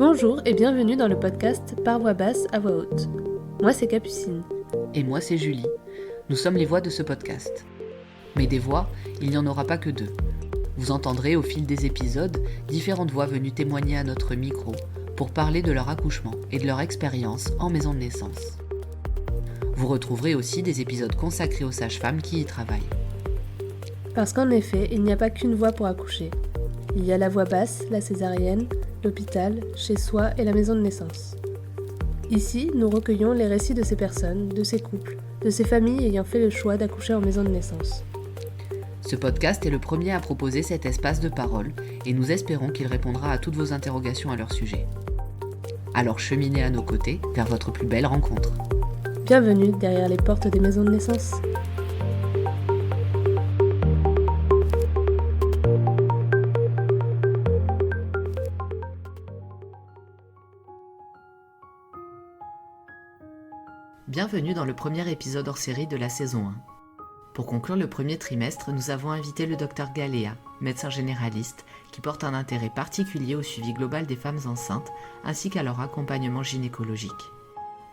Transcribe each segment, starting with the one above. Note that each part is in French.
Bonjour et bienvenue dans le podcast Par voix basse à voix haute. Moi c'est Capucine. Et moi c'est Julie. Nous sommes les voix de ce podcast. Mais des voix, il n'y en aura pas que deux. Vous entendrez au fil des épisodes différentes voix venues témoigner à notre micro pour parler de leur accouchement et de leur expérience en maison de naissance. Vous retrouverez aussi des épisodes consacrés aux sages-femmes qui y travaillent. Parce qu'en effet, il n'y a pas qu'une voie pour accoucher. Il y a la voie basse, la césarienne, l'hôpital, chez soi et la maison de naissance. Ici, nous recueillons les récits de ces personnes, de ces couples, de ces familles ayant fait le choix d'accoucher en maison de naissance. Ce podcast est le premier à proposer cet espace de parole et nous espérons qu'il répondra à toutes vos interrogations à leur sujet. Alors cheminez à nos côtés vers votre plus belle rencontre. Bienvenue derrière les portes des maisons de naissance. Bienvenue dans le premier épisode hors série de la saison 1. Pour conclure le premier trimestre, nous avons invité le Dr Galéa, médecin généraliste, qui porte un intérêt particulier au suivi global des femmes enceintes, ainsi qu'à leur accompagnement gynécologique.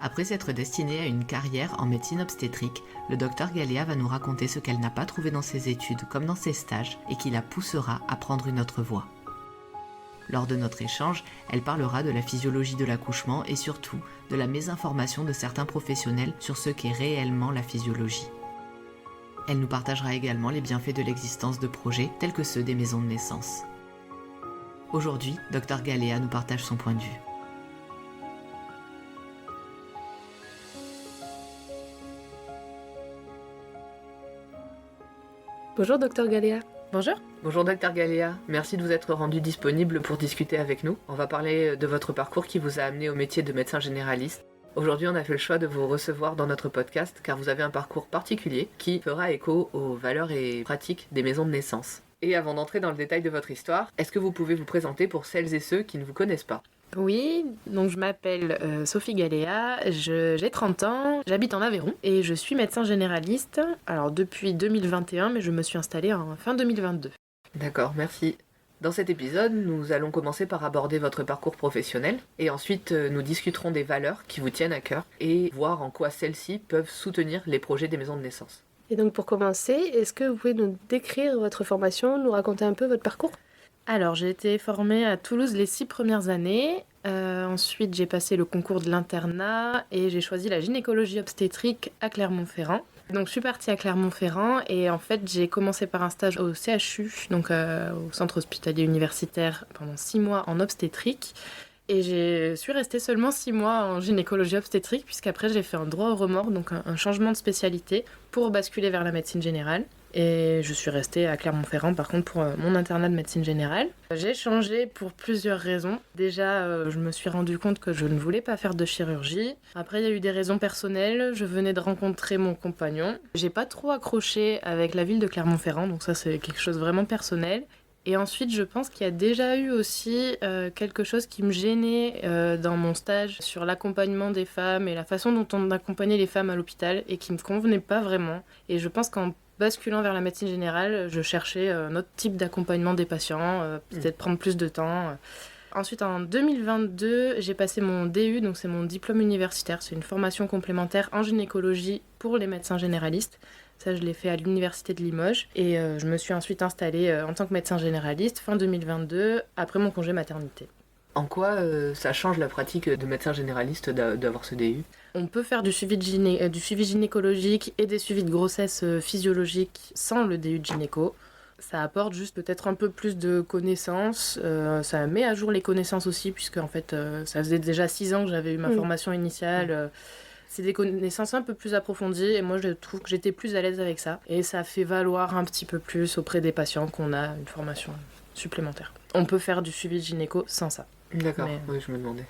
Après s'être destinée à une carrière en médecine obstétrique, le Dr Galéa va nous raconter ce qu'elle n'a pas trouvé dans ses études comme dans ses stages et qui la poussera à prendre une autre voie. Lors de notre échange, elle parlera de la physiologie de l'accouchement et surtout de la mésinformation de certains professionnels sur ce qu'est réellement la physiologie. Elle nous partagera également les bienfaits de l'existence de projets tels que ceux des maisons de naissance. Aujourd'hui, Dr Galéa nous partage son point de vue. Bonjour Dr Galéa. Bonjour. Bonjour Dr Galéa, merci de vous être rendu disponible pour discuter avec nous. On va parler de votre parcours qui vous a amené au métier de médecin généraliste. Aujourd'hui, on a fait le choix de vous recevoir dans notre podcast car vous avez un parcours particulier qui fera écho aux valeurs et pratiques des maisons de naissance. Et avant d'entrer dans le détail de votre histoire, est-ce que vous pouvez vous présenter pour celles et ceux qui ne vous connaissent pas ? Oui, donc je m'appelle Sophie Galéa, j'ai 30 ans, j'habite en Aveyron et je suis médecin généraliste, alors depuis 2021, mais je me suis installée en fin 2022. D'accord, merci. Dans cet épisode, nous allons commencer par aborder votre parcours professionnel et ensuite nous discuterons des valeurs qui vous tiennent à cœur et voir en quoi celles-ci peuvent soutenir les projets des maisons de naissance. Et donc pour commencer, est-ce que vous pouvez nous décrire votre formation, nous raconter un peu votre parcours ? Alors j'ai été formée à Toulouse les 6 premières années, ensuite j'ai passé le concours de l'internat et j'ai choisi la gynécologie obstétrique à Clermont-Ferrand. Donc je suis partie à Clermont-Ferrand et en fait j'ai commencé par un stage au CHU, donc au centre hospitalier universitaire pendant 6 mois en obstétrique. Et je suis restée seulement 6 mois en gynécologie obstétrique puisqu'après j'ai fait un droit au remords, donc un changement de spécialité pour basculer vers la médecine générale. Et je suis restée à Clermont-Ferrand par contre pour mon internat de médecine générale. J'ai changé pour plusieurs raisons. Déjà, je me suis rendu compte que je ne voulais pas faire de chirurgie. Après, il y a eu des raisons personnelles. Je venais de rencontrer mon compagnon. J'ai pas trop accroché avec la ville de Clermont-Ferrand, donc ça c'est quelque chose vraiment personnel. Et ensuite, je pense qu'il y a déjà eu aussi quelque chose qui me gênait dans mon stage sur l'accompagnement des femmes et la façon dont on accompagnait les femmes à l'hôpital et qui me convenait pas vraiment. Et je pense qu'en basculant vers la médecine générale, je cherchais un autre type d'accompagnement des patients, peut-être prendre plus de temps. Ensuite, en 2022, j'ai passé mon DU, donc c'est mon diplôme universitaire. C'est une formation complémentaire en gynécologie pour les médecins généralistes. Ça, je l'ai fait à l'université de Limoges. Et je me suis ensuite installée en tant que médecin généraliste fin 2022, après mon congé maternité. En quoi ça change la pratique de médecin généraliste d'avoir ce DU ? On peut faire du suivi gynécologique et des suivis de grossesse physiologique sans le DU de gynéco. Ça apporte juste peut-être un peu plus de connaissances. Ça met à jour les connaissances aussi, puisque en fait, ça faisait déjà 6 ans que j'avais eu ma formation initiale. C'est des connaissances un peu plus approfondies et moi je trouve que j'étais plus à l'aise avec ça. Et ça fait valoir un petit peu plus auprès des patients qu'on a une formation supplémentaire. On peut faire du suivi de gynéco sans ça. D'accord, oui, je me demandais.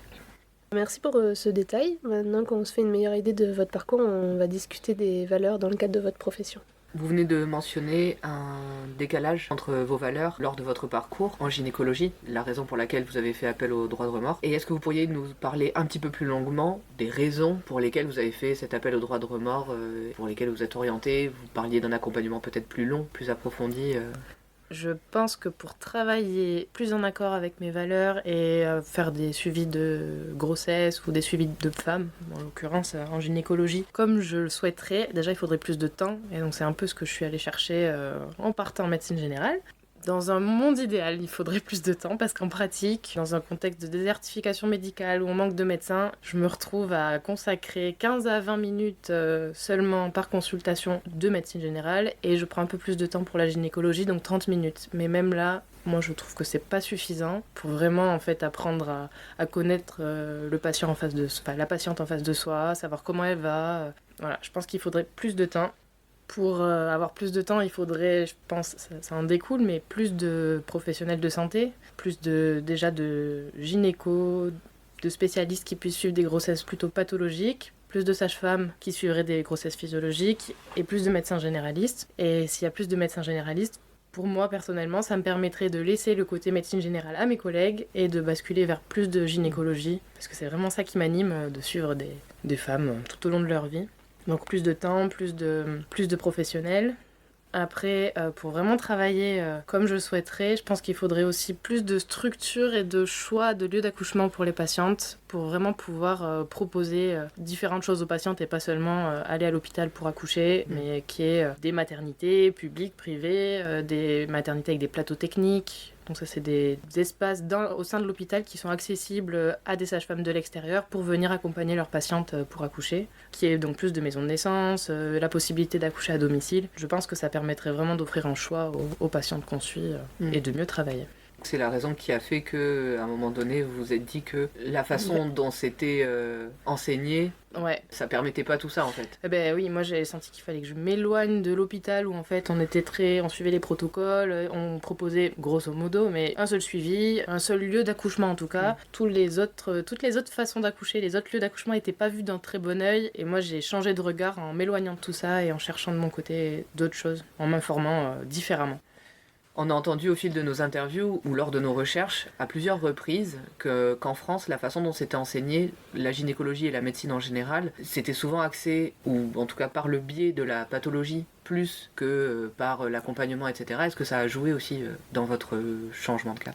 Merci pour ce détail. Maintenant qu'on se fait une meilleure idée de votre parcours, on va discuter des valeurs dans le cadre de votre profession. Vous venez de mentionner un décalage entre vos valeurs lors de votre parcours en gynécologie, la raison pour laquelle vous avez fait appel au droit de remords. Et est-ce que vous pourriez nous parler un petit peu plus longuement des raisons pour lesquelles vous avez fait cet appel au droit de remords, pour lesquelles vous êtes orienté ? Vous parliez d'un accompagnement peut-être plus long, plus approfondi. Je pense que pour travailler plus en accord avec mes valeurs et faire des suivis de grossesse ou des suivis de femmes, en l'occurrence en gynécologie, comme je le souhaiterais, déjà il faudrait plus de temps. Et donc c'est un peu ce que je suis allée chercher en partant en médecine générale. Dans un monde idéal, il faudrait plus de temps parce qu'en pratique, dans un contexte de désertification médicale où on manque de médecins, je me retrouve à consacrer 15 à 20 minutes seulement par consultation de médecine générale et je prends un peu plus de temps pour la gynécologie, donc 30 minutes. Mais même là, moi je trouve que c'est pas suffisant pour vraiment en fait apprendre à connaître le patient en face de soi, la patiente en face de soi, savoir comment elle va. Voilà, je pense qu'il faudrait plus de temps. Pour avoir plus de temps, il faudrait, je pense, ça en découle, mais plus de professionnels de santé, plus déjà de gynéco, de spécialistes qui puissent suivre des grossesses plutôt pathologiques, plus de sages-femmes qui suivraient des grossesses physiologiques et plus de médecins généralistes. Et s'il y a plus de médecins généralistes, pour moi personnellement, ça me permettrait de laisser le côté médecine générale à mes collègues et de basculer vers plus de gynécologie, parce que c'est vraiment ça qui m'anime, de suivre des femmes tout au long de leur vie. Donc plus de temps, plus de professionnels. Après, pour vraiment travailler comme je le souhaiterais, je pense qu'il faudrait aussi plus de structure et de choix de lieux d'accouchement pour les patientes, pour vraiment pouvoir proposer différentes choses aux patientes et pas seulement aller à l'hôpital pour accoucher, mais qu'il y ait des maternités publiques, privées, des maternités avec des plateaux techniques. Donc ça, c'est des espaces au sein de l'hôpital qui sont accessibles à des sages-femmes de l'extérieur pour venir accompagner leurs patientes pour accoucher, qui est donc plus de maisons de naissance, la possibilité d'accoucher à domicile. Je pense que ça permettrait vraiment d'offrir un choix aux patientes qu'on suit et de mieux travailler. C'est la raison qui a fait qu'à un moment donné, vous vous êtes dit que la façon dont c'était enseigné, ça permettait pas tout ça en fait. Eh ben oui, moi j'avais senti qu'il fallait que je m'éloigne de l'hôpital où en fait on suivait les protocoles, on proposait grosso modo, mais un seul suivi, un seul lieu d'accouchement en tout cas. Toutes les autres façons d'accoucher, les autres lieux d'accouchement n'étaient pas vus d'un très bon œil et moi j'ai changé de regard en m'éloignant de tout ça et en cherchant de mon côté d'autres choses, en m'informant différemment. On a entendu au fil de nos interviews ou lors de nos recherches à plusieurs reprises qu'en France, la façon dont c'était enseigné, la gynécologie et la médecine en général, c'était souvent axé, ou en tout cas par le biais de la pathologie, plus que par l'accompagnement, etc. Est-ce que ça a joué aussi dans votre changement de cap ?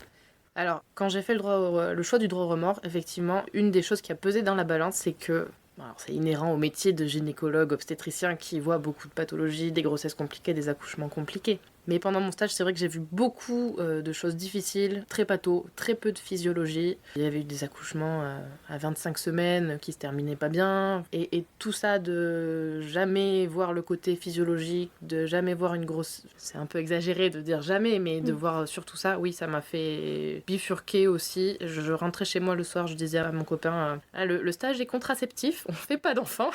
Alors, quand j'ai fait le choix du droit au remords, effectivement, une des choses qui a pesé dans la balance, c'est que c'est inhérent au métier de gynécologue obstétricien qui voit beaucoup de pathologies, des grossesses compliquées, des accouchements compliqués. Mais pendant mon stage, c'est vrai que j'ai vu beaucoup de choses difficiles, très patho, très peu de physiologie. Il y avait eu des accouchements à 25 semaines qui se terminaient pas bien. Et tout ça, de jamais voir le côté physiologique, de jamais voir une grosse... C'est un peu exagéré de dire jamais, mais de voir surtout ça, oui, ça m'a fait bifurquer aussi. Je rentrais chez moi le soir, je disais à mon copain, le stage est contraceptif, on fait pas d'enfants.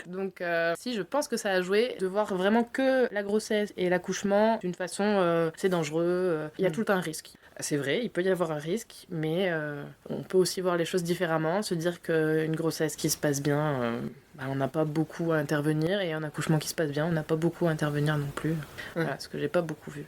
Donc si, je pense que ça a joué de voir vraiment que la grossesse et l'accouchement d'une façon, c'est dangereux, il y a tout le temps un risque. C'est vrai, il peut y avoir un risque, mais on peut aussi voir les choses différemment, se dire qu'une grossesse qui se passe bien, on n'a pas beaucoup à intervenir, et un accouchement qui se passe bien, on n'a pas beaucoup à intervenir non plus. Voilà, ce que j'ai pas beaucoup vu.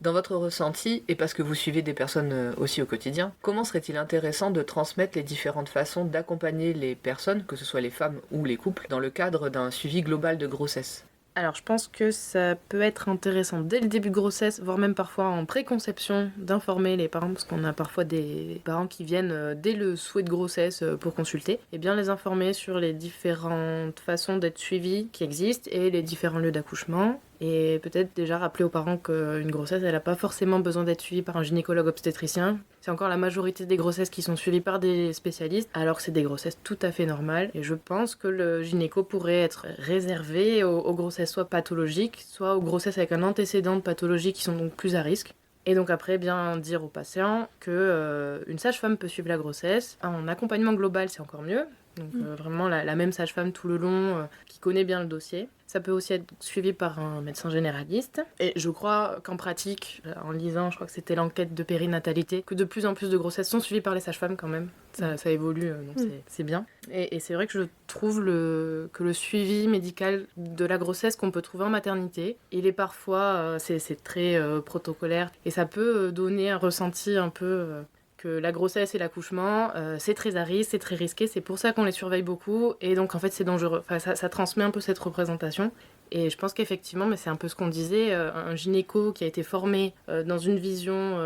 Dans votre ressenti, et parce que vous suivez des personnes aussi au quotidien, comment serait-il intéressant de transmettre les différentes façons d'accompagner les personnes, que ce soit les femmes ou les couples, dans le cadre d'un suivi global de grossesse ? Alors je pense que ça peut être intéressant dès le début de grossesse, voire même parfois en préconception, d'informer les parents, parce qu'on a parfois des parents qui viennent dès le souhait de grossesse pour consulter, et bien les informer sur les différentes façons d'être suivis qui existent et les différents lieux d'accouchement. Et peut-être déjà rappeler aux parents qu'une grossesse, elle n'a pas forcément besoin d'être suivie par un gynécologue obstétricien. C'est encore la majorité des grossesses qui sont suivies par des spécialistes, alors que c'est des grossesses tout à fait normales. Et je pense que le gynéco pourrait être réservé aux grossesses soit pathologiques, soit aux grossesses avec un antécédent de pathologie qui sont donc plus à risque. Et donc après, bien dire aux patients qu'une sage-femme peut suivre la grossesse. En accompagnement global, c'est encore mieux. Donc vraiment la même sage-femme tout le long, qui connaît bien le dossier. Ça peut aussi être suivi par un médecin généraliste. Et je crois qu'en pratique, en lisant, je crois que c'était l'enquête de périnatalité, que de plus en plus de grossesses sont suivies par les sages-femmes quand même. Ça évolue, donc c'est bien. Et c'est vrai que je trouve que le suivi médical de la grossesse qu'on peut trouver en maternité, il est parfois, c'est très protocolaire. Et ça peut donner un ressenti un peu que la grossesse et l'accouchement, c'est très à risque, c'est très risqué, c'est pour ça qu'on les surveille beaucoup, et donc en fait c'est dangereux. Enfin, ça transmet un peu cette représentation. Et je pense qu'effectivement, mais c'est un peu ce qu'on disait, un gynéco qui a été formé dans une vision,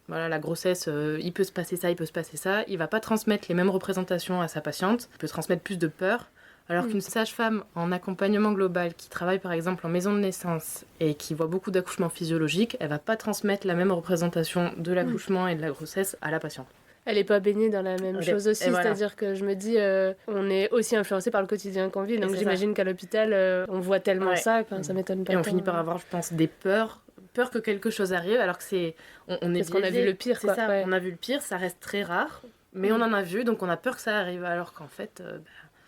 voilà, la grossesse, il peut se passer ça, il peut se passer ça, il va pas transmettre les mêmes représentations à sa patiente, il peut transmettre plus de peur. Alors qu'une sage-femme en accompagnement global qui travaille par exemple en maison de naissance et qui voit beaucoup d'accouchements physiologiques, elle va pas transmettre la même représentation de l'accouchement et de la grossesse à la patiente. Elle est pas baignée dans la même chose aussi, c'est-à-dire que je me dis, on est aussi influencé par le quotidien qu'on vit, donc j'imagine qu'à l'hôpital, on voit tellement ça, ça m'étonne pas. Et on finit par avoir, je pense, des peur que quelque chose arrive, alors que c'est... On est parce qu'on a vu le pire, c'est ça, on a vu le pire, ça reste très rare, mais on en a vu, donc on a peur que ça arrive, alors qu'en fait...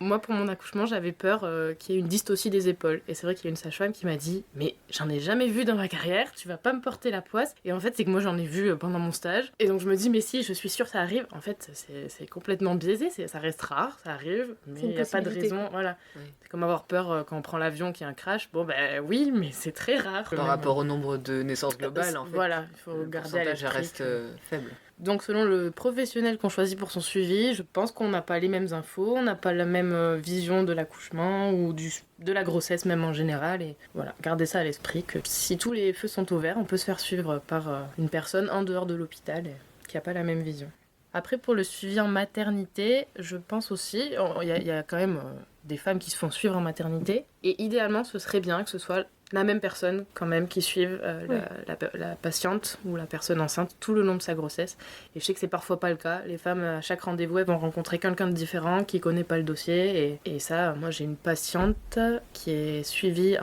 Moi, pour mon accouchement, j'avais peur qu'il y ait une dystocie des épaules. Et c'est vrai qu'il y a une sage-femme qui m'a dit « Mais j'en ai jamais vu dans ma carrière, tu vas pas me porter la poisse ?» Et en fait, c'est que moi, j'en ai vu pendant mon stage. Et donc, je me dis « Mais si, je suis sûre ça arrive. » En fait, c'est complètement biaisé, ça reste rare, ça arrive, mais il n'y a pas de raison. Voilà. Oui. C'est comme avoir peur quand on prend l'avion qu'il y a un crash. Bon, ben oui, mais c'est très rare. Par rapport au nombre de naissances globales, en fait. Voilà, il faut garder à l'esprit. Le pourcentage reste faible. Donc selon le professionnel qu'on choisit pour son suivi, je pense qu'on n'a pas les mêmes infos, on n'a pas la même vision de l'accouchement ou de la grossesse même en général. Et voilà, gardez ça à l'esprit que si tous les feux sont ouverts, on peut se faire suivre par une personne en dehors de l'hôpital qui n'a pas la même vision. Après, pour le suivi en maternité, je pense aussi, il y a quand même des femmes qui se font suivre en maternité. Et idéalement, ce serait bien que ce soit la même personne quand même qui suive la patiente ou la personne enceinte tout le long de sa grossesse. Et je sais que c'est parfois pas le cas. Les femmes, à chaque rendez-vous, elles vont rencontrer quelqu'un de différent qui connaît pas le dossier. Et ça, moi j'ai une patiente qui est suivie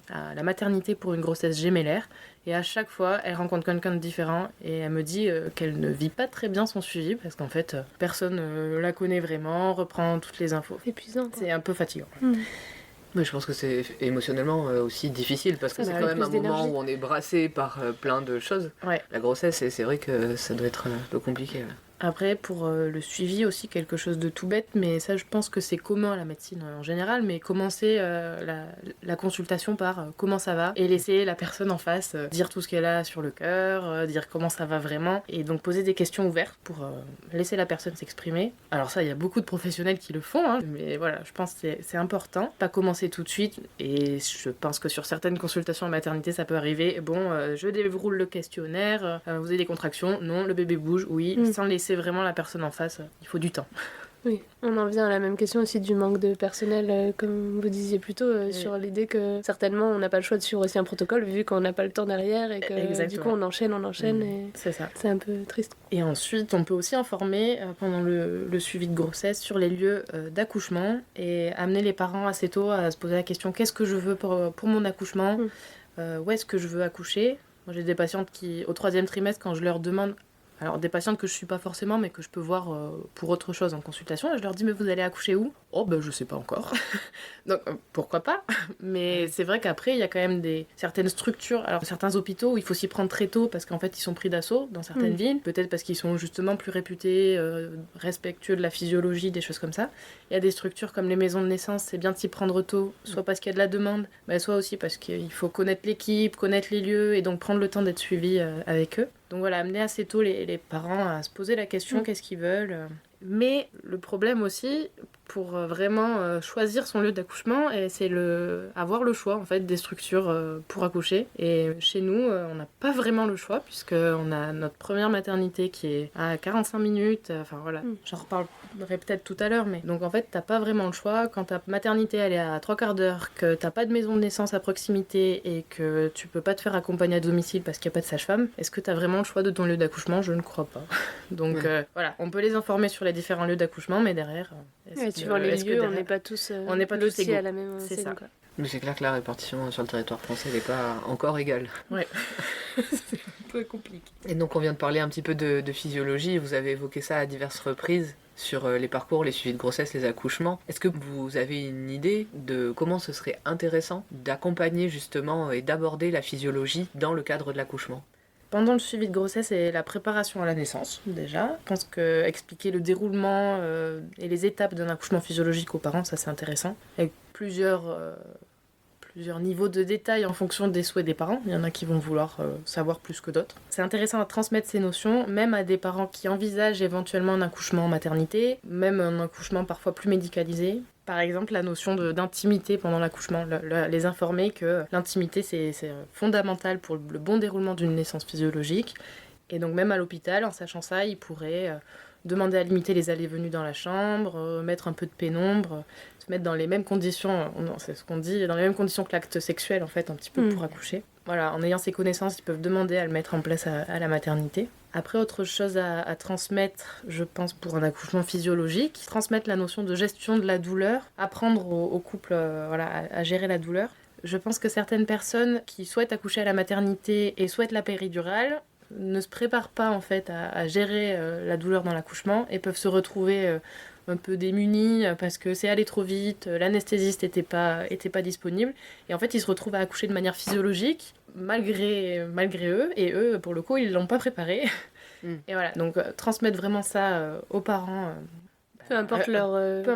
à la maternité pour une grossesse gémellaire. Et à chaque fois, elle rencontre quelqu'un de différent et elle me dit qu'elle ne vit pas très bien son suivi parce qu'en fait, personne la connaît vraiment, reprend toutes les infos. C'est épuisant. C'est un peu fatigant. Mais je pense que c'est émotionnellement aussi difficile parce que c'est quand même un moment où on est brassé par plein de choses. Ouais. La grossesse, c'est vrai que ça doit être un peu compliqué. Ouais. Après, pour le suivi aussi, quelque chose de tout bête, mais ça je pense que c'est commun à la médecine en général, mais commencer la consultation par comment ça va et laisser la personne en face dire tout ce qu'elle a sur le cœur, dire comment ça va vraiment, et donc poser des questions ouvertes pour laisser la personne s'exprimer. Alors ça, il y a beaucoup de professionnels qui le font, hein, mais voilà, je pense que c'est important. Pas commencer tout de suite, et je pense que sur certaines consultations en maternité, ça peut arriver. Bon, je déroule le questionnaire, vous avez des contractions, non, le bébé bouge, oui, sans laisser vraiment la personne en face, il faut du temps. Oui, on en vient à la même question aussi du manque de personnel, comme vous disiez plus tôt, sur l'idée que certainement on n'a pas le choix de suivre aussi un protocole vu qu'on n'a pas le temps derrière et que du coup on enchaîne et c'est ça. C'est un peu triste. Et ensuite on peut aussi informer pendant le suivi de grossesse sur les lieux d'accouchement et amener les parents assez tôt à se poser la question qu'est-ce que je veux pour mon accouchement, où est-ce que je veux accoucher. Moi j'ai des patientes qui au 3e trimestre quand je leur demande, alors des patientes que je suis pas forcément mais que je peux voir pour autre chose en consultation, et je leur dis mais vous allez accoucher où ? Oh ben je sais pas encore. Donc pourquoi pas ? Mais c'est vrai qu'après il y a quand même certaines structures, alors certains hôpitaux où il faut s'y prendre très tôt parce qu'en fait ils sont pris d'assaut dans certaines villes, peut-être parce qu'ils sont justement plus réputés, respectueux de la physiologie, des choses comme ça. Il y a des structures comme les maisons de naissance, c'est bien de s'y prendre tôt, soit parce qu'il y a de la demande, mais soit aussi parce qu'il faut connaître l'équipe, connaître les lieux et donc prendre le temps d'être suivi avec eux. Donc voilà, amener assez tôt les parents à se poser la question qu'est-ce qu'ils veulent. Mais le problème aussi, pour vraiment choisir son lieu d'accouchement, c'est avoir le choix en fait des structures pour accoucher. Et chez nous, on n'a pas vraiment le choix puisqu'on a notre première maternité qui est à 45 minutes. Enfin voilà, j'en reparlerai peut-être tout à l'heure, mais donc en fait t'as pas vraiment le choix. Quand ta maternité elle est à 3/4 d'heure, que t'as pas de maison de naissance à proximité et que tu peux pas te faire accompagner à domicile parce qu'il y a pas de sage-femme, est-ce que t'as vraiment le choix de ton lieu d'accouchement ? Je ne crois pas. Donc voilà, on peut les informer sur les différents lieux d'accouchement, mais derrière... tu vois, les lieux, on n'est pas tous égaux à la même c'est ça. Quoi. Mais c'est clair que la répartition sur le territoire français n'est pas encore égale. Ouais, c'est un peu compliqué. Et donc on vient de parler un petit peu de physiologie, vous avez évoqué ça à diverses reprises sur les parcours, les suivis de grossesse, les accouchements. Est-ce que vous avez une idée de comment ce serait intéressant d'accompagner justement et d'aborder la physiologie dans le cadre de l'accouchement ? Pendant le suivi de grossesse et la préparation à la naissance, déjà, je pense que expliquer le déroulement et les étapes d'un accouchement physiologique aux parents, ça c'est intéressant. Avec plusieurs plusieurs niveaux de détail en fonction des souhaits des parents. Il y en a qui vont vouloir savoir plus que d'autres. C'est intéressant à transmettre ces notions, même à des parents qui envisagent éventuellement un accouchement en maternité, même un accouchement parfois plus médicalisé. Par exemple, la notion d'intimité pendant l'accouchement, les informer que l'intimité c'est fondamental pour le bon déroulement d'une naissance physiologique. Et donc même à l'hôpital, en sachant ça, ils pourraient demander à limiter les allées-venues dans la chambre, mettre un peu de pénombre, se mettre dans les mêmes conditions, c'est ce qu'on dit, dans les mêmes conditions que l'acte sexuel en fait, un petit peu pour accoucher. Voilà, en ayant ces connaissances, ils peuvent demander à le mettre en place à la maternité. Après, autre chose à transmettre, je pense, pour un accouchement physiologique, transmettre la notion de gestion de la douleur, apprendre au couple à gérer la douleur. Je pense que certaines personnes qui souhaitent accoucher à la maternité et souhaitent la péridurale ne se préparent pas en fait à gérer la douleur dans l'accouchement et peuvent se retrouver un peu démunis parce que c'est allé trop vite, l'anesthésiste n'était pas disponible et en fait ils se retrouvent à accoucher de manière physiologique malgré eux et eux pour le coup ils l'ont pas préparé. Et voilà, donc transmettre vraiment ça aux parents, peu importe leur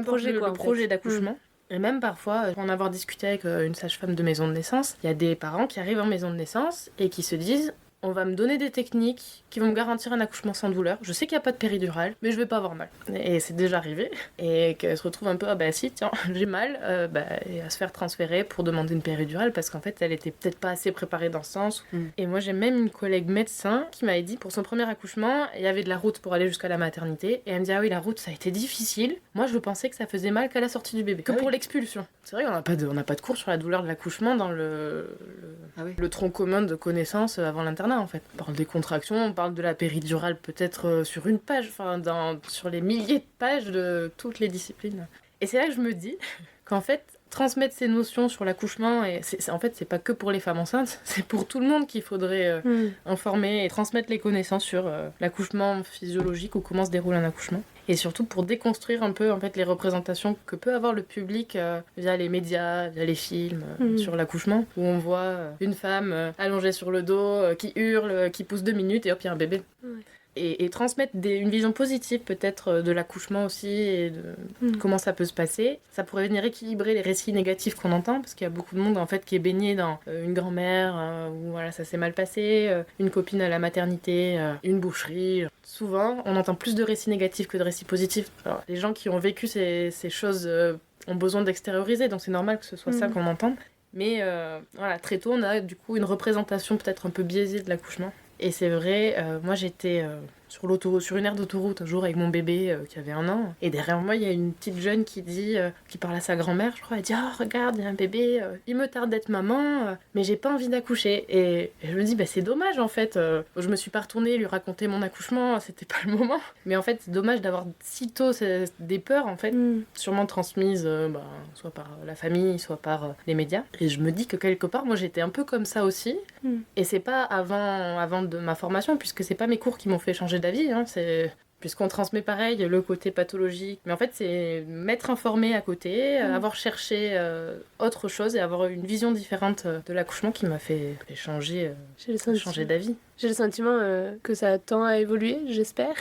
projet, le projet d'accouchement. Et même parfois, pour en avoir discuté avec une sage-femme de maison de naissance, il y a des parents qui arrivent en maison de naissance et qui se disent on va me donner des techniques qui vont me garantir un accouchement sans douleur. Je sais qu'il n'y a pas de péridurale, mais je vais pas avoir mal. Et c'est déjà arrivé. Et qu'elle se retrouve un peu, si, tiens, j'ai mal, et à se faire transférer pour demander une péridurale parce qu'en fait, elle était peut-être pas assez préparée dans ce sens. Et moi, j'ai même une collègue médecin qui m'avait dit, pour son premier accouchement, il y avait de la route pour aller jusqu'à la maternité. Et elle me dit, ah oui, la route, ça a été difficile. Moi, je pensais que ça faisait mal qu'à la sortie du bébé, que pour l'expulsion. C'est vrai qu'on n'a pas de cours sur la douleur de l'accouchement dans le tronc commun de connaissances avant l'internat. En fait. On parle des contractions, on parle de la péridurale peut-être sur une page, sur les milliers de pages de toutes les disciplines. Et c'est là que je me dis qu'en fait, transmettre ces notions sur l'accouchement, en fait, c'est pas que pour les femmes enceintes, c'est pour tout le monde qu'il faudrait informer et transmettre les connaissances sur l'accouchement physiologique ou comment se déroule un accouchement. Et surtout pour déconstruire un peu en fait, les représentations que peut avoir le public via les médias, via les films sur l'accouchement, où on voit une femme allongée sur le dos, qui hurle, qui pousse 2 minutes et hop, il y a un bébé. Et transmettre une vision positive peut-être de l'accouchement aussi et de comment ça peut se passer. Ça pourrait venir équilibrer les récits négatifs qu'on entend parce qu'il y a beaucoup de monde en fait qui est baigné dans une grand-mère où voilà, ça s'est mal passé, une copine à la maternité, une boucherie. Souvent, on entend plus de récits négatifs que de récits positifs. Alors, les gens qui ont vécu ces choses ont besoin d'extérioriser, donc c'est normal que ce soit ça qu'on entende. Mais voilà, très tôt, on a du coup une représentation peut-être un peu biaisée de l'accouchement. Et c'est vrai, moi j'étais sur une aire d'autoroute un jour avec mon bébé qui avait 1 an. Et derrière moi, il y a une petite jeune qui parle à sa grand-mère, je crois. Elle dit « Oh, regarde, il y a un bébé, il me tarde d'être maman, mais j'ai pas envie d'accoucher. » Et je me dis « c'est dommage en fait. Je me suis pas retournée lui raconter mon accouchement, c'était pas le moment. » Mais en fait, c'est dommage d'avoir si tôt des peurs en fait, sûrement transmises soit par la famille, soit par les médias. Et je me dis que quelque part, moi j'étais un peu comme ça aussi. Et c'est pas avant de ma formation, puisque c'est pas mes cours qui m'ont fait changer d'avis, puisqu'on transmet pareil le côté pathologique. Mais en fait, c'est m'être informé à côté, avoir cherché autre chose et avoir une vision différente de l'accouchement qui m'a fait changer d'avis. J'ai le sentiment que ça tend à évoluer, j'espère.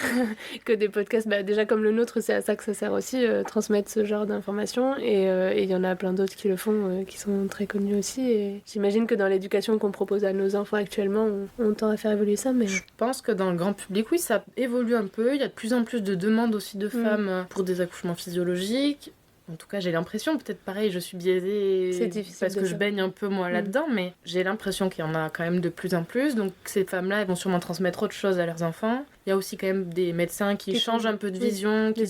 Que des podcasts, déjà comme le nôtre, c'est à ça que ça sert aussi, transmettre ce genre d'informations. Et il y en a plein d'autres qui le font, qui sont très connus aussi. Et j'imagine que dans l'éducation qu'on propose à nos enfants actuellement, on tend à faire évoluer ça. Mais je pense que dans le grand public, oui, ça évolue un peu. Il y a de plus en plus de demandes aussi de femmes pour des accouchements physiologiques. En tout cas, j'ai l'impression, peut-être pareil, je suis biaisée parce que je baigne un peu moi là-dedans, mais j'ai l'impression qu'il y en a quand même de plus en plus. Donc ces femmes-là, elles vont sûrement transmettre autre chose à leurs enfants. Il y a aussi quand même des médecins qui changent un peu de vision, qui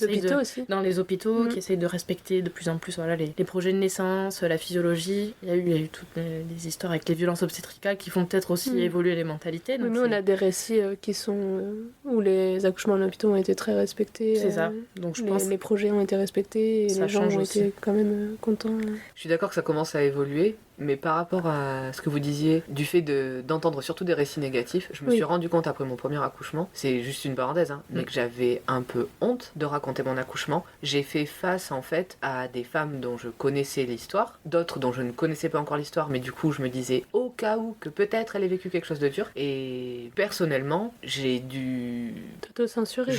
dans les hôpitaux, qui essayent de respecter de plus en plus les projets de naissance, la physiologie. Il y a eu toutes les histoires avec les violences obstétricales qui font peut-être aussi évoluer les mentalités. Donc nous, on a des récits qui sont où les accouchements en hôpital ont été très respectés. C'est ça. Donc je pense les projets ont été respectés et les gens ont été quand même contents. Je suis d'accord que ça commence à évoluer. Mais par rapport à ce que vous disiez, du fait d'entendre surtout des récits négatifs, je me suis rendu compte après mon premier accouchement, c'est juste une parenthèse, mais que j'avais un peu honte de raconter mon accouchement. J'ai fait face en fait à des femmes dont je connaissais l'histoire, d'autres dont je ne connaissais pas encore l'histoire, mais du coup je me disais au cas où que peut-être elle ait vécu quelque chose de dur. Et personnellement, j'ai dû t'auto-censurer.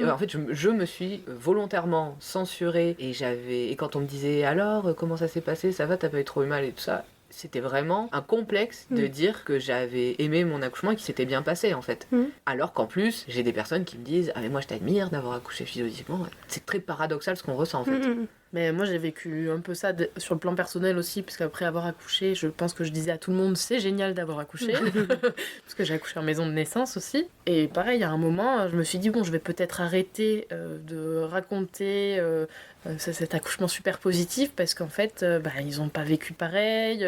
En fait, je me suis volontairement censurée et quand on me disait alors comment ça s'est passé, ça va, t'as pas eu trop eu mal et tout ça. c'était vraiment un complexe de dire que j'avais aimé mon accouchement et qu'il s'était bien passé en fait. Alors qu'en plus, j'ai des personnes qui me disent ah mais moi je t'admire d'avoir accouché physiologiquement. C'est très paradoxal ce qu'on ressent en fait. Mais moi j'ai vécu un peu ça sur le plan personnel aussi, parce qu'après avoir accouché, je pense que je disais à tout le monde c'est génial d'avoir accouché, parce que j'ai accouché en maison de naissance aussi. Et pareil, à un moment, je me suis dit bon, je vais peut-être arrêter de raconter cet accouchement super positif, parce qu'en fait, ils ont pas vécu pareil,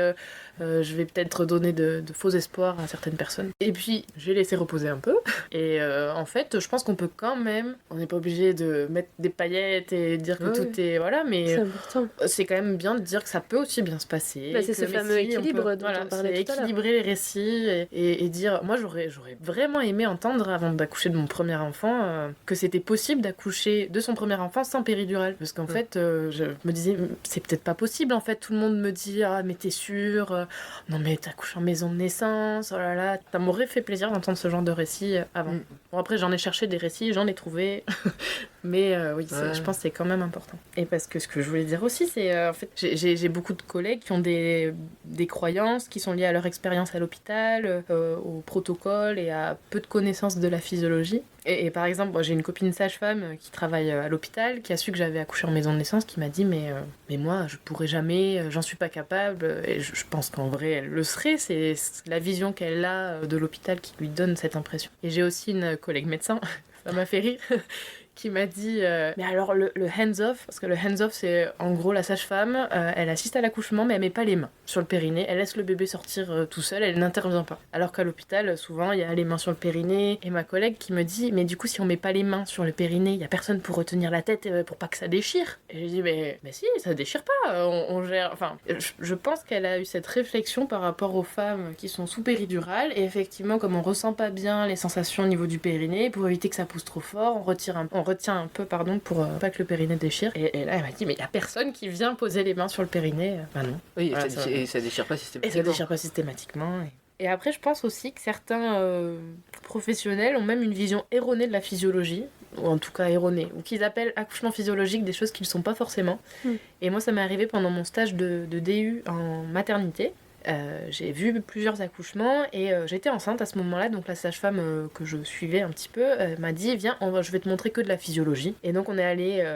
je vais peut-être donner de faux espoirs à certaines personnes. Et puis j'ai laissé reposer un peu, et en fait, je pense qu'on peut quand même, on n'est pas obligé de mettre des paillettes et dire que tout est voilà, mais c'est important. C'est quand même bien de dire que ça peut aussi bien se passer. C'est ce fameux équilibre dont on parlait tout à l'heure. Équilibrer les récits et dire... Moi, j'aurais vraiment aimé entendre, avant d'accoucher de mon premier enfant, que c'était possible d'accoucher de son premier enfant sans péridurale. Parce qu'en fait, je me disais, c'est peut-être pas possible. En fait, tout le monde me dit, ah, mais t'es sûre non, mais t'accouches en maison de naissance, oh là là. Ça m'aurait fait plaisir d'entendre ce genre de récit avant. Bon, après, j'en ai cherché des récits, j'en ai trouvé... Mais oui, je pense que c'est quand même important. Et parce que ce que je voulais dire aussi, c'est en fait, j'ai beaucoup de collègues qui ont des croyances qui sont liées à leur expérience à l'hôpital, au protocole et à peu de connaissances de la physiologie. Et par exemple, moi, j'ai une copine sage-femme qui travaille à l'hôpital, qui a su que j'avais accouché en maison de naissance, qui m'a dit mais moi, je pourrais jamais, j'en suis pas capable. Et je pense qu'en vrai, elle le serait. C'est la vision qu'elle a de l'hôpital qui lui donne cette impression. Et j'ai aussi une collègue médecin, ça m'a fait rire, qui m'a dit mais alors le hands-off, parce que le hands-off c'est en gros la sage-femme, elle assiste à l'accouchement mais elle met pas les mains sur le périnée, elle laisse le bébé sortir tout seul, elle n'intervient pas. Alors qu'à l'hôpital souvent il y a les mains sur le périnée, et ma collègue qui me dit mais du coup si on met pas les mains sur le périnée, il y a personne pour retenir la tête pour pas que ça déchire. Et j'ai dit mais si, ça déchire pas, on gère, enfin je pense qu'elle a eu cette réflexion par rapport aux femmes qui sont sous péridurale, et effectivement comme on ressent pas bien les sensations au niveau du périnée, pour éviter que ça pousse trop fort, on retient un peu pour pas que le périnée déchire. Et là elle m'a dit mais il y a personne qui vient poser les mains sur le périnée. Bah non. Oui, voilà, et ça déchire pas systématiquement. Et ça déchire pas systématiquement. Et après je pense aussi que certains professionnels ont même une vision erronée de la physiologie, ou en tout cas erronée, ou qu'ils appellent accouchement physiologique des choses qu'ils ne sont pas forcément. Et moi ça m'est arrivé pendant mon stage de DU en maternité. J'ai vu plusieurs accouchements et j'étais enceinte à ce moment-là, donc la sage-femme que je suivais un petit peu m'a dit viens, je vais te montrer que de la physiologie. Et donc on est allé,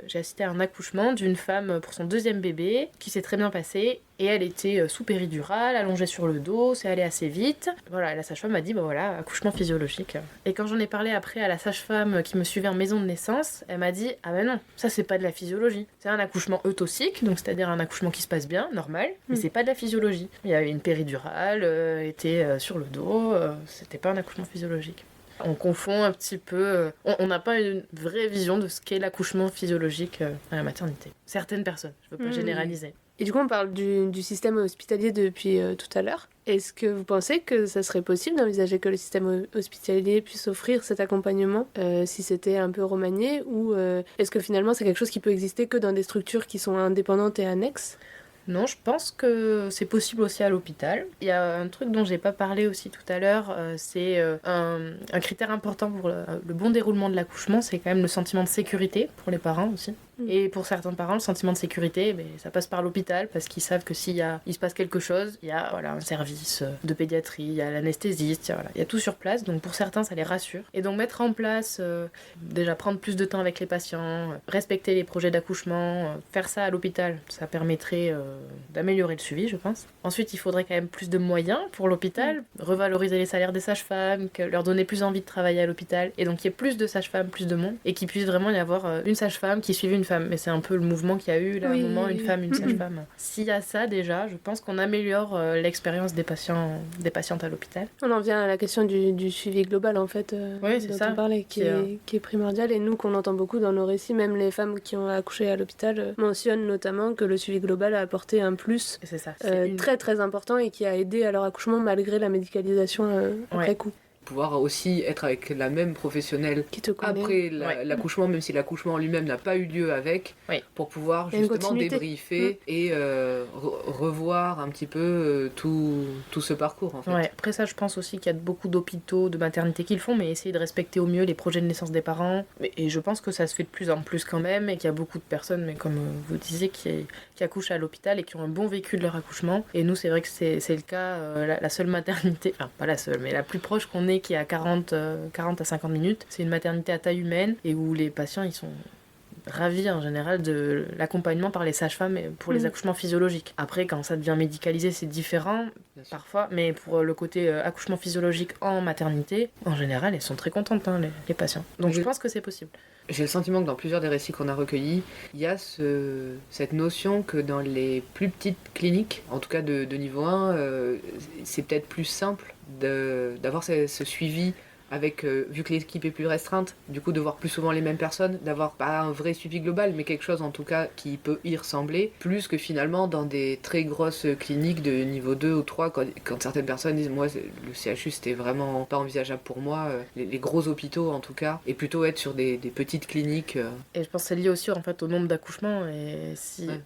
j'ai assisté à un accouchement d'une femme pour son deuxième bébé qui s'est très bien passé, et elle était sous péridurale, allongée sur le dos, c'est allé assez vite. Voilà, la sage-femme m'a dit voilà, accouchement physiologique. Et quand j'en ai parlé après à la sage-femme qui me suivait en maison de naissance, elle m'a dit ah ben non, ça c'est pas de la physiologie, c'est un accouchement eutocique, donc c'est-à-dire un accouchement qui se passe bien, normal, mais c'est pas de la physiologie. Il y avait une péridurale, était sur le dos, c'était pas un accouchement physiologique. On confond un petit peu, on n'a pas une vraie vision de ce qu'est l'accouchement physiologique à la maternité. Certaines personnes, je veux pas généraliser. Et du coup, on parle du système hospitalier depuis tout à l'heure. Est-ce que vous pensez que ça serait possible d'envisager que le système hospitalier puisse offrir cet accompagnement si c'était un peu remanié, ou est-ce que finalement c'est quelque chose qui peut exister que dans des structures qui sont indépendantes et annexes ? Non, je pense que c'est possible aussi à l'hôpital. Il y a un truc dont j'ai pas parlé aussi tout à l'heure, c'est un critère important pour le bon déroulement de l'accouchement, c'est quand même le sentiment de sécurité pour les parents aussi. Et pour certains parents, le sentiment de sécurité, ça passe par l'hôpital, parce qu'ils savent que il se passe quelque chose, il y a un service de pédiatrie, il y a l'anesthésiste, il y a tout sur place, donc pour certains ça les rassure. Et donc mettre en place, déjà prendre plus de temps avec les patients, respecter les projets d'accouchement, faire ça à l'hôpital, ça permettrait d'améliorer le suivi, je pense. Ensuite, il faudrait quand même plus de moyens pour l'hôpital, revaloriser les salaires des sages-femmes, leur donner plus envie de travailler à l'hôpital, et donc qu'il y ait plus de sages-femmes, plus de monde, et qu'il puisse vraiment y avoir une sage-femme qui suive une femme. Mais c'est un peu le mouvement qu'il y a eu, là, un moment, une femme, une sage-femme. S'il y a ça déjà, je pense qu'on améliore l'expérience des patientes à l'hôpital. On en vient à la question du suivi global, en fait, oui, dont on parlait, qui est primordial, et nous, qu'on entend beaucoup dans nos récits, même les femmes qui ont accouché à l'hôpital mentionnent notamment que le suivi global a apporté un plus c'est ça, très très important, et qui a aidé à leur accouchement malgré la médicalisation après coup. pouvoir aussi être avec la même professionnelle Qui te connaît. après Ouais. l'accouchement, même si l'accouchement en lui-même n'a pas eu lieu avec, Oui. pour pouvoir Il y a une justement continuité. débriefer et revoir un petit peu tout ce parcours en fait. Ouais. Après ça, je pense aussi qu'il y a beaucoup d'hôpitaux, de maternités qui le font, mais essayer de respecter au mieux les projets de naissance des parents. Et je pense que ça se fait de plus en plus quand même, et qu'il y a beaucoup de personnes, mais comme vous disiez, qui accouchent à l'hôpital et qui ont un bon vécu de leur accouchement. Et nous, c'est vrai que c'est le cas, la seule maternité, enfin pas la seule, mais la plus proche qu'on ait, qui est à 40 à 50 minutes, c'est une maternité à taille humaine, et où les patients, ils sont ravis en général de l'accompagnement par les sages-femmes pour les accouchements physiologiques. Après, quand ça devient médicalisé, c'est différent parfois, mais pour le côté accouchement physiologique en maternité, en général, elles sont très contentes, hein, les patients. Donc je pense que c'est possible. J'ai le sentiment que dans plusieurs des récits qu'on a recueillis, il y a cette notion que dans les plus petites cliniques, en tout cas de niveau 1, c'est peut-être plus simple d'avoir ce suivi avec, vu que l'équipe est plus restreinte, du coup de voir plus souvent les mêmes personnes, d'avoir pas un vrai suivi global, mais quelque chose en tout cas qui peut y ressembler, plus que finalement dans des très grosses cliniques de niveau 2 ou 3, quand certaines personnes disent moi le CHU c'était vraiment pas envisageable pour moi, les gros hôpitaux en tout cas, et plutôt être sur des petites cliniques. Et je pense que c'est lié aussi en fait au nombre d'accouchements, et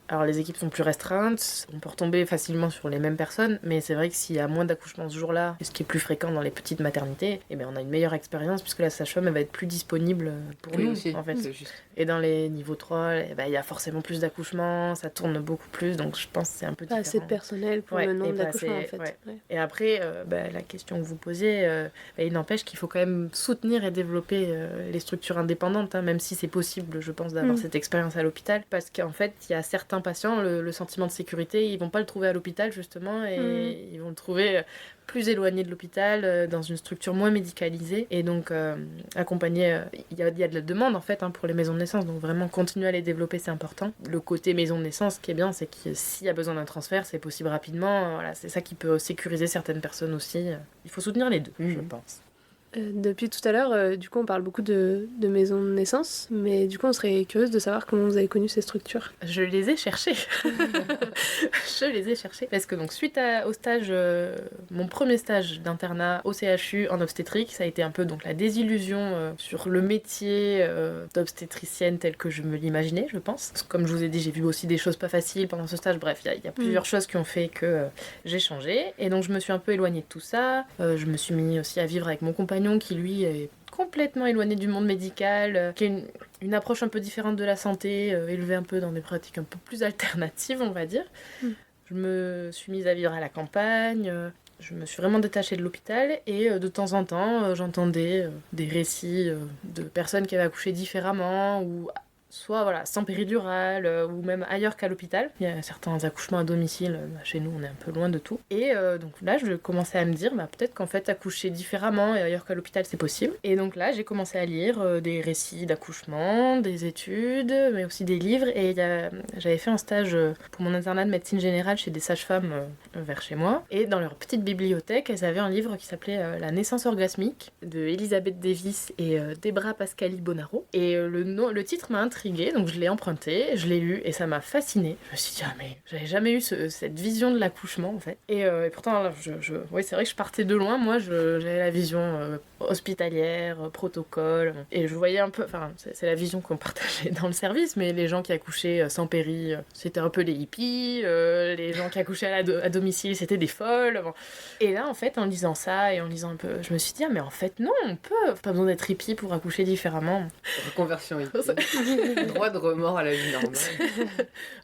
alors les équipes sont plus restreintes, on peut retomber facilement sur les mêmes personnes, mais c'est vrai que s'il y a moins d'accouchements ce jour-là, ce qui est plus fréquent dans les petites maternités, et bien on a une meilleure expérience puisque la sage-femme elle va être plus disponible pour nous aussi, en fait. C'est juste. Et dans les niveaux 3, il y a forcément plus d'accouchements, ça tourne beaucoup plus, donc je pense que c'est un peu Pas différent. assez de personnel pour le nombre d'accouchements en fait. Ouais. Ouais. Et après, la question que vous posiez, il n'empêche qu'il faut quand même soutenir et développer les structures indépendantes, hein, même si c'est possible, je pense, d'avoir cette expérience à l'hôpital, parce qu'en fait, il y a certains patients, le sentiment de sécurité, ils vont pas le trouver à l'hôpital justement, et ils vont le trouver plus éloigné de l'hôpital, dans une structure moins médicalisée, et donc accompagner, il y a de la demande en fait, hein, pour les maisons de naissance, donc vraiment continuer à les développer, c'est important. Le côté maison de naissance, ce qui est bien, c'est que s'il y a besoin d'un transfert, c'est possible rapidement, voilà, c'est ça qui peut sécuriser certaines personnes aussi. Il faut soutenir les deux, je pense. Depuis tout à l'heure, du coup, on parle beaucoup de maisons de naissance, mais du coup, on serait curieuse de savoir comment vous avez connu ces structures. Je les ai cherchées. Je les ai cherchées. Parce que donc, suite au stage, mon premier stage d'internat au CHU en obstétrique, ça a été un peu donc, la désillusion sur le métier d'obstétricienne tel que je me l'imaginais, je pense. Parce que, comme je vous ai dit, j'ai vu aussi des choses pas faciles pendant ce stage. Bref, il y a plusieurs choses qui ont fait que j'ai changé. Et donc, je me suis un peu éloignée de tout ça. Je me suis mis aussi à vivre avec mon compagnon qui lui est complètement éloigné du monde médical, qui a une approche un peu différente de la santé, élevé un peu dans des pratiques un peu plus alternatives, on va dire. Je me suis mise à vivre à la campagne, je me suis vraiment détachée de l'hôpital, et de temps en temps j'entendais des récits de personnes qui avaient accouché différemment, ou soit voilà, sans péridurale, ou même ailleurs qu'à l'hôpital. Il y a certains accouchements à domicile, chez nous on est un peu loin de tout. Et donc là je commençais à me dire, peut-être qu'en fait accoucher différemment et ailleurs qu'à l'hôpital c'est possible. Et donc là j'ai commencé à lire des récits d'accouchement, des études, mais aussi des livres. Et j'avais fait un stage pour mon internat de médecine générale chez des sages-femmes vers chez moi. Et dans leur petite bibliothèque, elles avaient un livre qui s'appelait La naissance orgasmique de Elisabeth Davis et Debra Pascali-Bonaro. Et le titre m'a intriguée, donc je l'ai emprunté, je l'ai lu et ça m'a fascinée. Je me suis dit, mais j'avais jamais eu cette vision de l'accouchement en fait. Et pourtant, là, oui, c'est vrai que je partais de loin, moi j'avais la vision hospitalière, protocole, et je voyais un peu, enfin c'est la vision qu'on partageait dans le service, mais les gens qui accouchaient sans péri, c'était un peu les hippies, les gens qui accouchaient à domicile, c'était des folles. Bon. Et là en fait, en lisant ça et en lisant un peu, je me suis dit, mais en fait non, on peut, pas besoin d'être hippie pour accoucher différemment. Reconversion hippie. Droit de remords à la vie normale.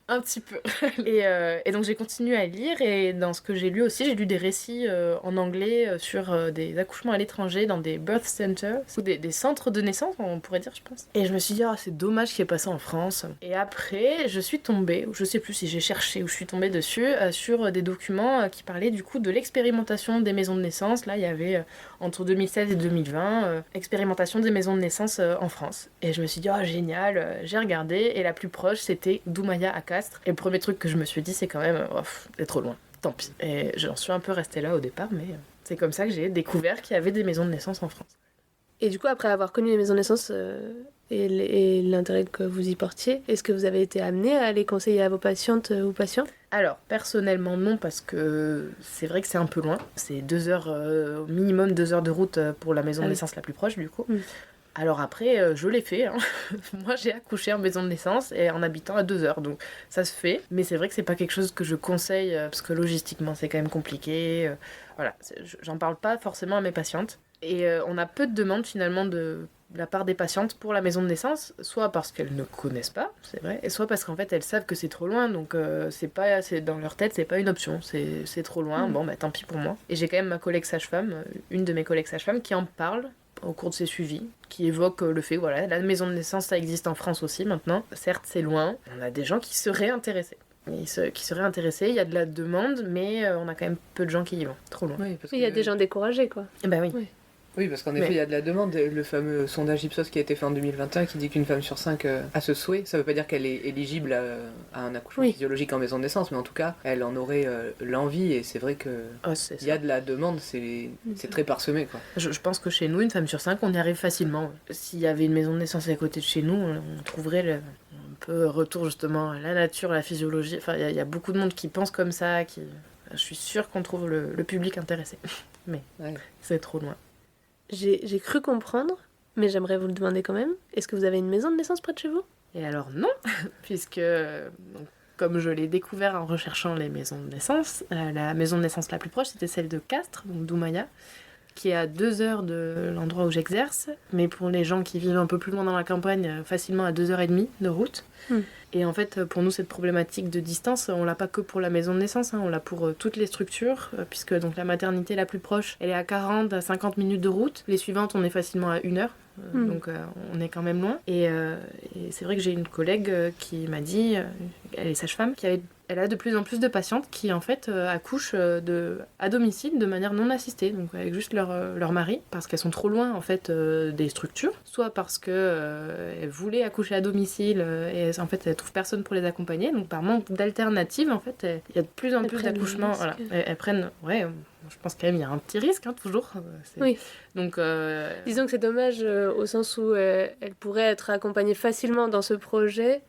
Un petit peu. Et donc j'ai continué à lire, et dans ce que j'ai lu aussi, j'ai lu des récits en anglais sur des accouchements à l'étranger dans des birth centers, ou des centres de naissance, on pourrait dire, je pense. Et je me suis dit, c'est dommage qu'il n'y ait pas ça en France. Et après, je suis tombée, je sais plus si j'ai cherché ou je suis tombée dessus, sur des documents qui parlaient du coup de l'expérimentation des maisons de naissance. Là, il y avait entre 2016 et 2020, expérimentation des maisons de naissance en France. Et je me suis dit, génial, j'ai regardé, et la plus proche, c'était Doumaya à Castres. Et le premier truc que je me suis dit, c'est quand même, c'est trop loin, tant pis. Et j'en suis un peu restée là au départ, mais c'est comme ça que j'ai découvert qu'il y avait des maisons de naissance en France. Et du coup, après avoir connu les maisons de naissance et l'intérêt que vous y portiez, est-ce que vous avez été amené à les conseiller à vos patientes ou patients ? Alors, personnellement, non, parce que c'est vrai que c'est un peu loin. C'est 2 heures, minimum 2 heures de route pour la maison de naissance la plus proche, du coup. Alors après, je l'ai fait. Hein. Moi, j'ai accouché en maison de naissance et en habitant à 2 heures. Donc, ça se fait. Mais c'est vrai que c'est pas quelque chose que je conseille parce que logistiquement, c'est quand même compliqué. Voilà, j'en parle pas forcément à mes patientes. Et on a peu de demandes finalement de la part des patientes pour la maison de naissance, soit parce qu'elles ne connaissent pas, c'est vrai, et soit parce qu'en fait elles savent que c'est trop loin, donc c'est dans leur tête, c'est pas une option, c'est trop loin, bon bah tant pis pour moi. Et j'ai quand même ma collègue sage-femme, une de mes collègues sage-femmes qui en parle au cours de ses suivis, qui évoque le fait, voilà, la maison de naissance ça existe en France aussi maintenant, certes c'est loin, on a des gens qui seraient intéressés. Qui seraient intéressés, il y a de la demande, mais on a quand même peu de gens qui y vont, trop loin. Oui, parce qu'il y a des gens découragés, quoi. Ben oui. Oui, parce qu'en effet, il y a de la demande. Le fameux sondage Ipsos qui a été fait en 2021 qui dit qu'une femme sur 5 a ce souhait. Ça veut pas dire qu'elle est éligible à un accouchement physiologique en maison de naissance, mais en tout cas, elle en aurait l'envie. Et c'est vrai que il y a de la demande, c'est très parsemé, quoi. Je pense que chez nous, une femme sur 5, on y arrive facilement. S'il y avait une maison de naissance à côté de chez nous, on trouverait un peu retour justement à la nature, à la physiologie. Enfin, il y a beaucoup de monde qui pense comme ça. Je suis sûre qu'on trouve le public intéressé. Mais c'est trop loin. J'ai cru comprendre, mais j'aimerais vous le demander quand même. Est-ce que vous avez une maison de naissance près de chez vous ? Et alors non, puisque comme je l'ai découvert en recherchant les maisons de naissance, la maison de naissance la plus proche c'était celle de Castres, donc d'Oumaya, qui est à 2 heures de l'endroit où j'exerce, mais pour les gens qui vivent un peu plus loin dans la campagne, facilement à 2h30 de route. Et en fait, pour nous, cette problématique de distance, on l'a pas que pour la maison de naissance, on l'a pour toutes les structures, puisque donc la maternité la plus proche, elle est à 40 à 50 minutes de route. Les suivantes, on est facilement à 1 heure. Donc on est quand même loin. Et c'est vrai que j'ai une collègue qui m'a dit, elle est sage-femme, elle a de plus en plus de patientes qui en fait accouchent à domicile de manière non assistée, donc avec juste leur mari, parce qu'elles sont trop loin en fait des structures, soit parce que elles voulaient accoucher à domicile et en fait elles trouvent personne pour les accompagner, donc par manque d'alternatives en fait il y a de plus en plus d'accouchements. Voilà, elles prennent, je pense quand même il y a un petit risque toujours. Oui. Donc disons que c'est dommage au sens où elles pourraient être accompagnées facilement dans ce projet.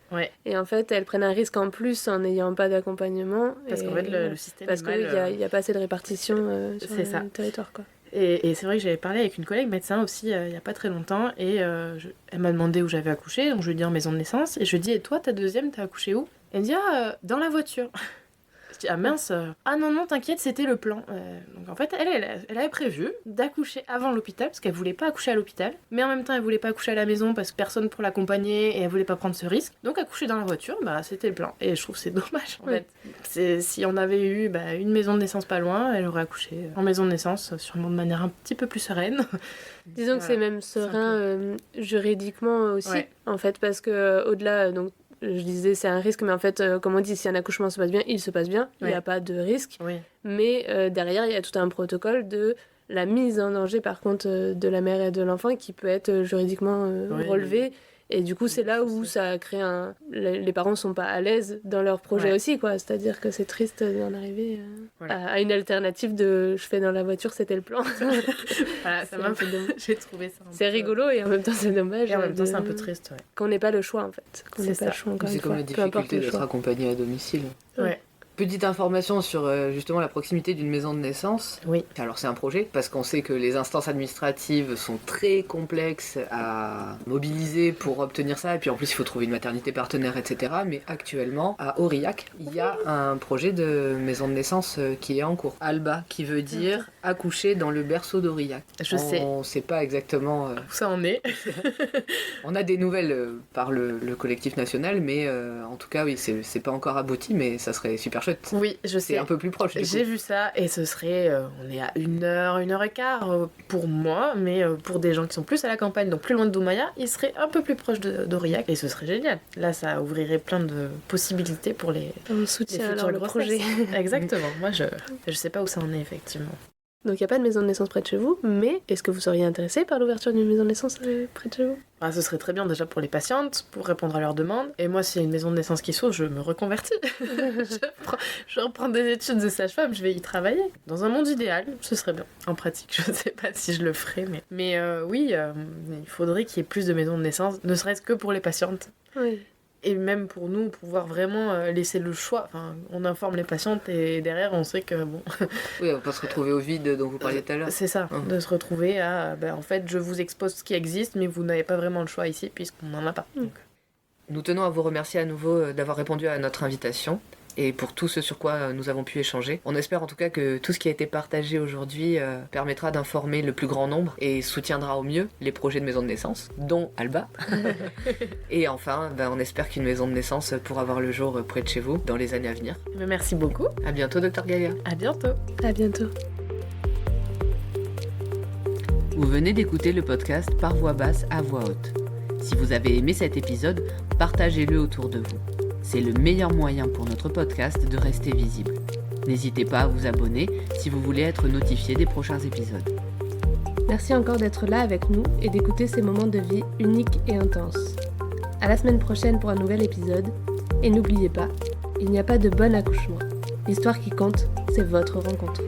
Et en fait elles prennent un risque en plus en n'ayant pas d'accompagnement. Parce qu'en fait le système parce qu'il n'y a pas assez de répartition sur le territoire, quoi. Et c'est vrai que j'avais parlé avec une collègue médecin aussi il n'y a pas très longtemps et elle m'a demandé où j'avais accouché, donc je lui ai dit en maison de naissance et je lui ai dit et toi ta deuxième t'as accouché où? Elle me dit dans la voiture. Je dis ah mince, ah non t'inquiète c'était le plan. Donc en fait elle avait prévu d'accoucher avant l'hôpital parce qu'elle voulait pas accoucher à l'hôpital, mais en même temps elle voulait pas accoucher à la maison parce que personne pour l'accompagner et elle voulait pas prendre ce risque, donc accoucher dans la voiture c'était le plan. Et je trouve que c'est dommage en fait. Si on avait eu une maison de naissance pas loin, elle aurait accouché en maison de naissance sûrement de manière un petit peu plus sereine. Disons que c'est même serein juridiquement aussi en fait, parce que au-delà donc je disais c'est un risque, mais en fait comme on dit, si un accouchement se passe bien, il se passe bien, il n'y a pas de risque, mais derrière il y a tout un protocole de la mise en danger par contre de la mère et de l'enfant qui peut être juridiquement relevé. Et du coup, c'est là où ça crée les parents sont pas à l'aise dans leur projet aussi, quoi. C'est-à-dire que c'est triste d'en arriver à une alternative de je fais dans la voiture, c'était le plan. Voilà, ça m'a fait j'ai trouvé ça. C'est rigolo et en même temps c'est dommage. Et en même temps c'est un peu triste, qu'on n'ait pas le choix en fait. Qu'on n'ait pas le choix encore. C'est comme la difficulté d'être accompagné à domicile. Petite information sur justement la proximité d'une maison de naissance. Alors c'est un projet, parce qu'on sait que les instances administratives sont très complexes à mobiliser pour obtenir ça, et puis en plus il faut trouver une maternité partenaire, etc. Mais actuellement, à Aurillac, il y a un projet de maison de naissance qui est en cours. ALBA, qui veut dire accoucher dans le berceau d'Aurillac. On sait pas exactement où ça en est. On a des nouvelles par le collectif national, mais en tout cas oui, c'est pas encore abouti, mais ça serait super chouette. Oui, je sais. C'est un peu plus proche. J'ai vu ça et ce serait, on est à 1 heure, 1 heure et quart pour moi, mais pour des gens qui sont plus à la campagne, donc plus loin de Doumaya, ils seraient un peu plus proches d'Aurillac et ce serait génial. Là, ça ouvrirait plein de possibilités pour les soutien alors le projet. Exactement. Moi, je sais pas où ça en est effectivement. Donc il n'y a pas de maison de naissance près de chez vous, mais est-ce que vous seriez intéressé par l'ouverture d'une maison de naissance près de chez vous ? Ce serait très bien déjà pour les patientes, pour répondre à leurs demandes. Et moi, s'il y a une maison de naissance qui s'ouvre, je me reconvertis. je reprends des études de sage-femme, je vais y travailler. Dans un monde idéal, ce serait bien. En pratique, je ne sais pas si je le ferai, mais oui, il faudrait qu'il y ait plus de maisons de naissance, ne serait-ce que pour les patientes. Oui. Et même pour nous, pouvoir vraiment laisser le choix. Enfin, on informe les patientes et derrière, on sait que bon... Oui, on va pas se retrouver au vide dont vous parliez tout à l'heure. C'est ça, de se retrouver à... en fait, je vous expose ce qui existe, mais vous n'avez pas vraiment le choix ici, puisqu'on n'en a pas. Donc. Nous tenons à vous remercier à nouveau d'avoir répondu à notre invitation et pour tout ce sur quoi nous avons pu échanger. On espère en tout cas que tout ce qui a été partagé aujourd'hui permettra d'informer le plus grand nombre et soutiendra au mieux les projets de maison de naissance, dont Alba. Et enfin, on espère qu'une maison de naissance pourra voir le jour près de chez vous dans les années à venir. Merci beaucoup. À bientôt, Dr Galia. À bientôt. À bientôt. Vous venez d'écouter le podcast Par voix basse à voix haute. Si vous avez aimé cet épisode, partagez-le autour de vous. C'est le meilleur moyen pour notre podcast de rester visible. N'hésitez pas à vous abonner si vous voulez être notifié des prochains épisodes. Merci encore d'être là avec nous et d'écouter ces moments de vie uniques et intenses. À la semaine prochaine pour un nouvel épisode. Et n'oubliez pas, il n'y a pas de bon accouchement. L'histoire qui compte, c'est votre rencontre.